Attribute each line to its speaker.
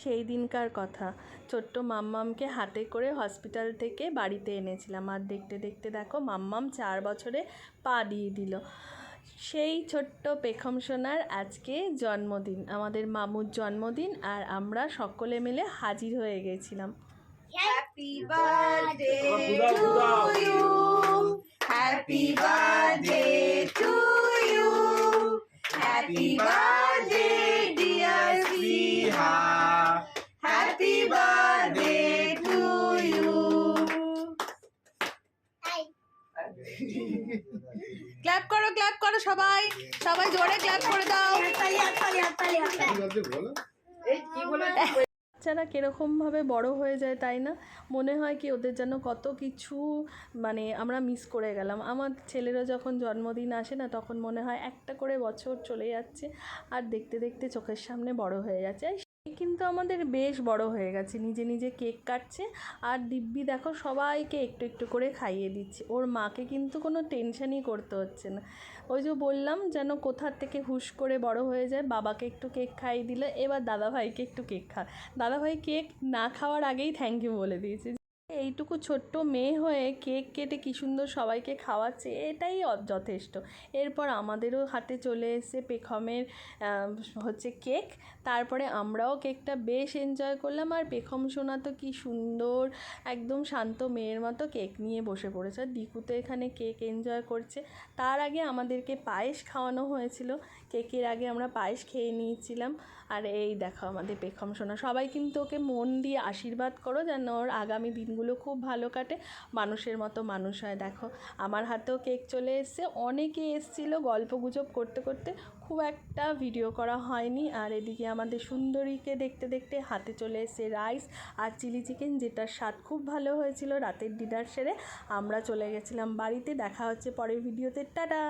Speaker 1: সেই দিনকার কথা, ছোট্ট মাম্মামকে হাতে করে হসপিটাল থেকে বাড়িতে এনেছিলাম, আর দেখতে দেখতে দেখো মাম্মাম 4 বছরে পা দিয়ে দিল। সেই ছোট্ট পেখম সোনার আজকে জন্মদিন, আমাদের মামুর জন্মদিন, আর আমরা সকলে মিলে হাজির হয়ে গেছিলাম।
Speaker 2: Happy birthday to you, happy birthday to you, happy birthday dear Siha, happy birthday to you. Clap করো, ক্ল্যাপ করো, সবাই সবাই জোরে ক্ল্যাপ করে দাও।
Speaker 1: বাচ্চারা কীরকমভাবে বড় হয়ে যায় তাই না? মনে হয় কি ওদের যেন কত কিছু মানে আমরা মিস করে গেলাম। আমার ছেলেরও যখন জন্মদিন আসে না, তখন মনে হয় একটা করে বছর চলে যাচ্ছে, আর দেখতে দেখতে চোখের সামনে বড় হয়ে যাচ্ছে। কিন্তু আমাদের বেশ বড় হয়ে গেছে, নিজে নিজে কেক কাটছে, আর দিব্যি দেখো সবাইকে একটু একটু করে খাইয়ে দিচ্ছে। ওর মাকে কিন্তু কোনো টেনশনই করতে হচ্ছে না। ওই যে বললাম যেন কোথার থেকে হুশ করে বড় হয়ে যায়। বাবাকে একটু কেক খাইয়ে দিলে, এবার দাদাভাইকে একটু কেক দাদাভাই কেক না খাওয়ার আগেই থ্যাংক ইউ বলে দিয়েছে। এইটুকু ছোট্ট মেয়ে হয়ে কেক কেটে কী সুন্দর সবাইকে খাওয়াচ্ছে, এটাই যথেষ্ট। এরপর আমাদেরও হাতে চলে এসে পেখমের হচ্ছে কেক, তারপরে আমরাও কেকটা বেশ এনজয় করলাম। আর পেখম সোনা তো কী সুন্দর একদম শান্ত মেয়ের মতো কেক নিয়ে বসে পড়েছে, আর দিকু তো এখানে কেক এনজয় করছে। তার আগে আমাদেরকে পায়েস খাওয়ানো হয়েছিল, কেকের আগে আমরা পায়েস খেয়ে নিয়েছিলাম। আর এই দেখো আমাদের পেখম সোনা, সবাই কিন্তু ওকে মন দিয়ে আশীর্বাদ করো যেন ওর আগামী দিনগুলো খুব ভালো কাটে, মানুষের মতো মানুষ হয়। দেখো আমার হাতেও কেক চলে এসছে, অনেকে এসেছিলো, গল্পগুজব করতে করতে খুব একটা ভিডিও করা হয়নি। আর এদিকে আমাদের সুন্দরীকে দেখতে দেখতে হাতে চলে এসছে রাইস আর চিলি চিকেন, যেটার স্বাদ খুব ভালো হয়েছিল। রাতের ডিনার সেরে আমরা চলে গেছিলাম বাড়িতে। দেখা হচ্ছে পরের ভিডিওতে, টাটা।